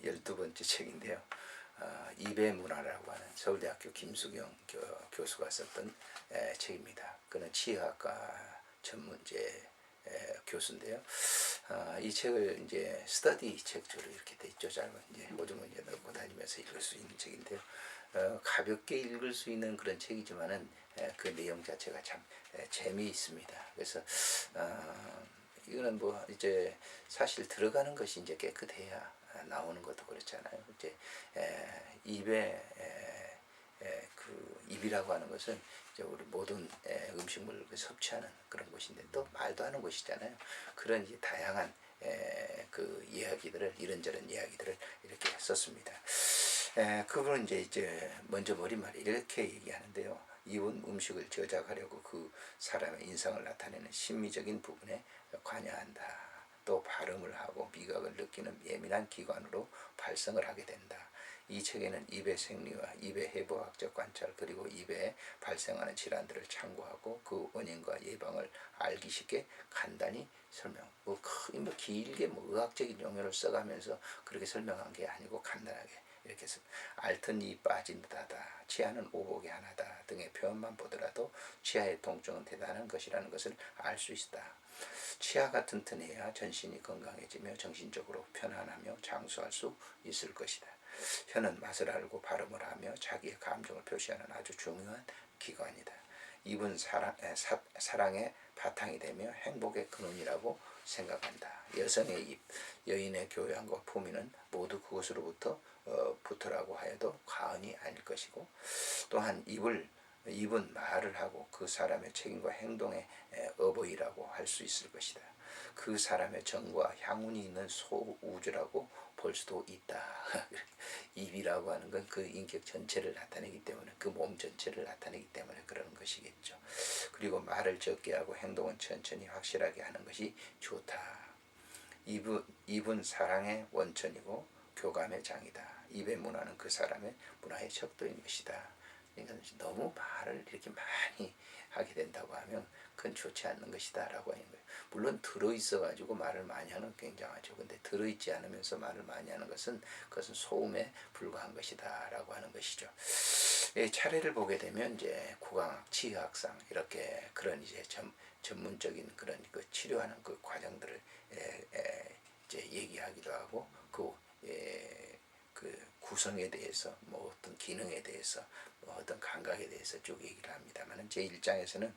12번째 책인데요. 입의 문화라고 하는 서울대학교 김수경 교수가 썼던 책입니다. 그는 치의학과 전문제 교수인데요. 이 책을 이제 스터디 책으로 이렇게 돼 있죠. 짧은 이제 호주문제 넣고 다니면서 읽을 수 있는 책인데요. 가볍게 읽을 수 있는 그런 책이지만은 그 내용 자체가 참 재미있습니다. 그래서 이거는 뭐 이제 사실 들어가는 것이 이제 깨끗해야 나오는 것도 그렇잖아요. 이제 입에 그 입이라고 하는 것은 이제 우리 모든 음식물을 섭취하는 그런 곳인데 또 말도 하는 곳이잖아요. 그런 이제 다양한 그 이야기들을 이런저런 이야기들을 이렇게 썼습니다. 그분은 이제 먼저 머릿말에 이렇게 얘기하는데요. 입은 음식을 저작하려고 그 사람의 인상을 나타내는 심미적인 부분에 관여한다. 또 발음을 하고 미각을 느끼는 예민한 기관으로 발성을 하게 된다. 이 책에는 입의 생리와 입의 해부학적 관찰 그리고 입에 발생하는 질환들을 참고하고 그 원인과 예방을 알기 쉽게 간단히 설명. 뭐 길게 의학적인 용어를 써가면서 그렇게 설명한 게 아니고 간단하게 이렇게 해서 앓던 이 빠진 듯하다, 치아는 오복이 하나다 등의 표현만 보더라도 치아의 통증은 대단한 것이라는 것을 알 수 있다. 치아가 튼튼해야 전신이 건강해지며 정신적으로 편안하며 장수할 수 있을 것이다. 혀는 맛을 알고 발음을 하며 자기의 감정을 표시하는 아주 중요한 기관이다. 입은 사랑의 바탕이 되며 행복의 근원이라고 생각한다. 여성의 입, 여인의 교양과 품위는 모두 그것으로부터 부터라고 하여도 과언이 아닐 것이고, 또한 입은 말을 하고 그 사람의 책임과 행동의 어버이라고 할 수 있을 것이다. 그 사람의 정과 향운이 있는 소우주라고 볼 수도 있다. 입이라고 하는 건 그 인격 전체를 나타내기 때문에 그 몸 전체를 나타내기 때문에 그러는 것이겠죠. 그리고 말을 적게 하고 행동은 천천히 확실하게 하는 것이 좋다. 입은 사랑의 원천이고 교감의 장이다. 입의 문화는 그 사람의 문화의 척도인 것이다. 그러니까 너무 말을 이렇게 많이 하게 된다고 하면 그건 좋지 않는 것이다 라고 하는 거예요. 물론 들어있어 가지고 말을 많이 하는 건 굉장하죠. 근데 들어있지 않으면서 말을 많이 하는 것은 그것은 소음에 불과한 것이다 라고 하는 것이죠. 차례를 보게 되면 이제 구강학, 치의학상 이렇게 그런 이제 전문적인 그런 그 치료하는 그 과정들을 이제 얘기하기도 하고 그 구성에 대해서 뭐 어떤 기능에 대해서 뭐 어떤 감각에 대해서 쭉 얘기를 합니다만 제 1장에서는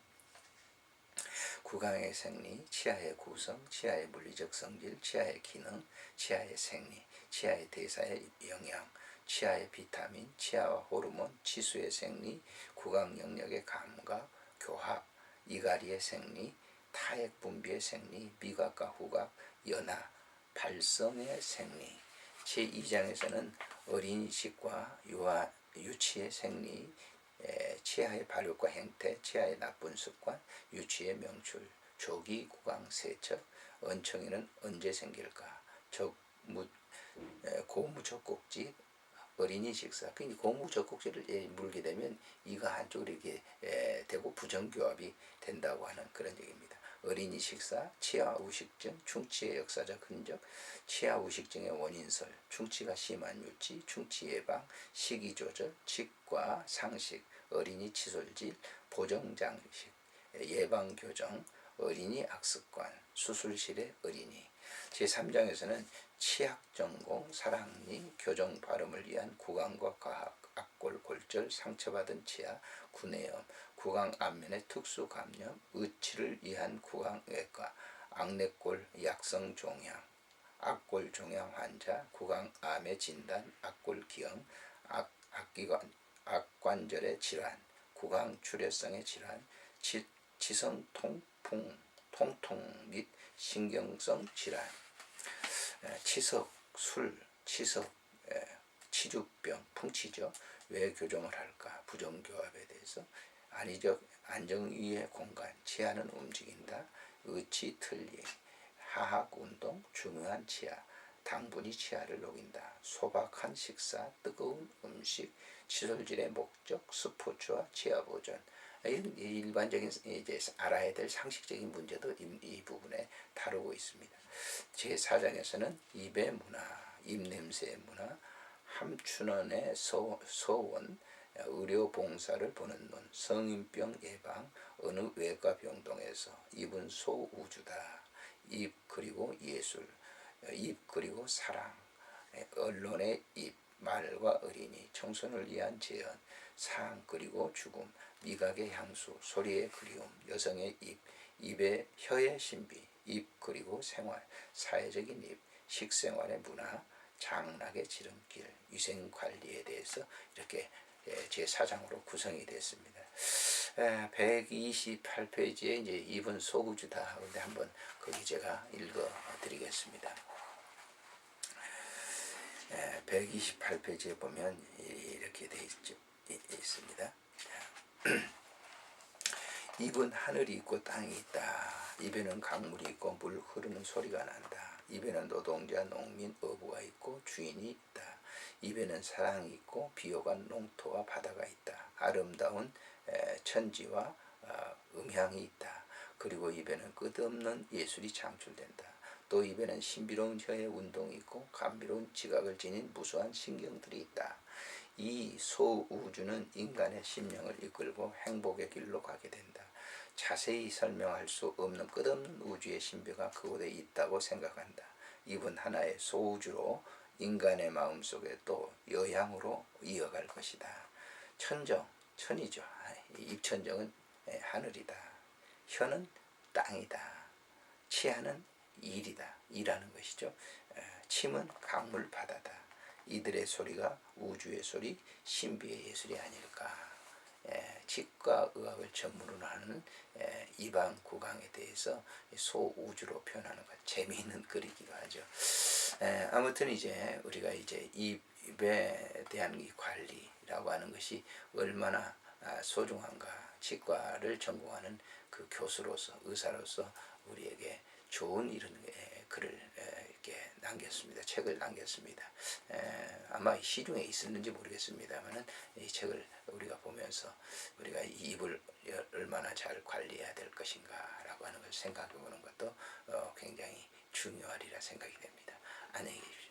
구강의 생리, 치아의 구성, 치아의 물리적 성질, 치아의 기능, 치아의 생리, 치아의 대사의 영양, 치아의 비타민, 치아와 호르몬, 치수의 생리, 구강 영역의 감각, 교합, 이갈이의 생리, 타액 분비의 생리, 미각과 후각, 연화, 발성의 생리. 제2장에서는 어린이식과 유치의 생리, 치아의 발육과 행태, 치아의 나쁜 습관, 유치의 명출, 조기 구강 세척, 언청이는 언제 생길까, 고무 젖꼭지, 어린이 식사. 고무 젖꼭지를 물게 되면 이가 한쪽으로 이렇게 되고 부정교합이 된다고 하는 그런 얘기입니다. 어린이 식사, 치아 우식증, 충치의 역사적 흔적, 치아 우식증의 원인설, 충치가 심한 유치, 충치 예방, 식이 조절, 치과 상식, 어린이 칫솔질, 보정장식, 예방 교정, 어린이 악습관, 수술실의 어린이. 제3장에서는 치약 전공, 사랑니, 교정 발음을 위한 구강과 과학, 악골, 골절, 상처받은 치아, 구내염, 구강 안면의 특수 감염, 의치를 위한 구강외과, 악내골 약성 종양, 악골 종양 환자, 구강암의 진단, 악골 기형, 악관절의 질환, 구강 출혈성의 질환, 치성 통통 및 신경성 질환, 치석, 치주병, 풍치죠. 왜 교정을 할까? 부정교합에 대해서, 안정위의 공간, 치아는 움직인다, 의치 틀리, 하악운동, 중요한 치아, 당분이 치아를 녹인다, 소박한 식사, 뜨거운 음식, 칫솔질의 목적, 스포츠와 치아 보존. 일반적인 이제 알아야 될 상식적인 문제도 이 부분에 다루고 있습니다. 제4장에서는 입의 문화, 입냄새의 문화, 함춘원의 서원, 의료봉사를 보는 눈, 성인병 예방, 어느 외과병동에서 입은 소우주다. 입 그리고 예술, 입 그리고 사랑, 언론의 입, 말과 어린이, 청소년을 위한 재현, 상 그리고 죽음, 미각의 향수, 소리의 그리움, 여성의 입, 입의 혀의 신비, 입 그리고 생활, 사회적인 입, 식생활의 문화, 장락의 지름길, 위생관리에 대해서 이렇게 제4장으로 구성이 됐습니다. 128페이지에 이제 입은 소우주다. 근데 한번 거기 제가 읽어 드리겠습니다. 128페이지에 보면 이렇게 되어 있습니다. 입은 하늘이 있고 땅이 있다. 입에는 강물이 있고 물 흐르는 소리가 난다. 입에는 노동자, 농민, 어부가 있고 주인이 있다. 입에는 사랑이 있고 비호간 농토와 바다가 있다. 아름다운 천지와 음향이 있다. 그리고 입에는 끝없는 예술이 창출된다. 또 입에는 신비로운 혀의 운동이 있고 감미로운 지각을 지닌 무수한 신경들이 있다. 이 소우주는 인간의 심령을 이끌고 행복의 길로 가게 된다. 자세히 설명할 수 없는 끝없는 우주의 신비가 그곳에 있다고 생각한다. 입은 하나의 소우주로 인간의 마음속에 또 여향으로 이어갈 것이다. 천정, 천이죠. 입천정은 하늘이다. 혀는 땅이다. 치아는 일이다. 일하는 것이죠. 침은 강물 바다다. 이들의 소리가 우주의 소리, 신비의 예술이 아닐까. 치과 의학을 전문으로 하는 이방 구강에 대해서 소우주로 표현하는 것, 재미있는 글이기도 하죠. 아무튼 이제 우리가 이제 입에 대한 이 관리라고 하는 것이 얼마나 소중한가. 치과를 전공하는 그 교수로서, 의사로서 우리에게 좋은 이런 글을 이렇게 남겼습니다. 책을 남겼습니다. 아마 시중에 있었는지 모르겠습니다만은 이 책을 우리가 보면서 우리가 이 입을 얼마나 잘 관리해야 될 것인가라고 하는 걸 생각해 보는 것도 굉장히 중요하리라 생각이 됩니다. 안녕히 계십시오.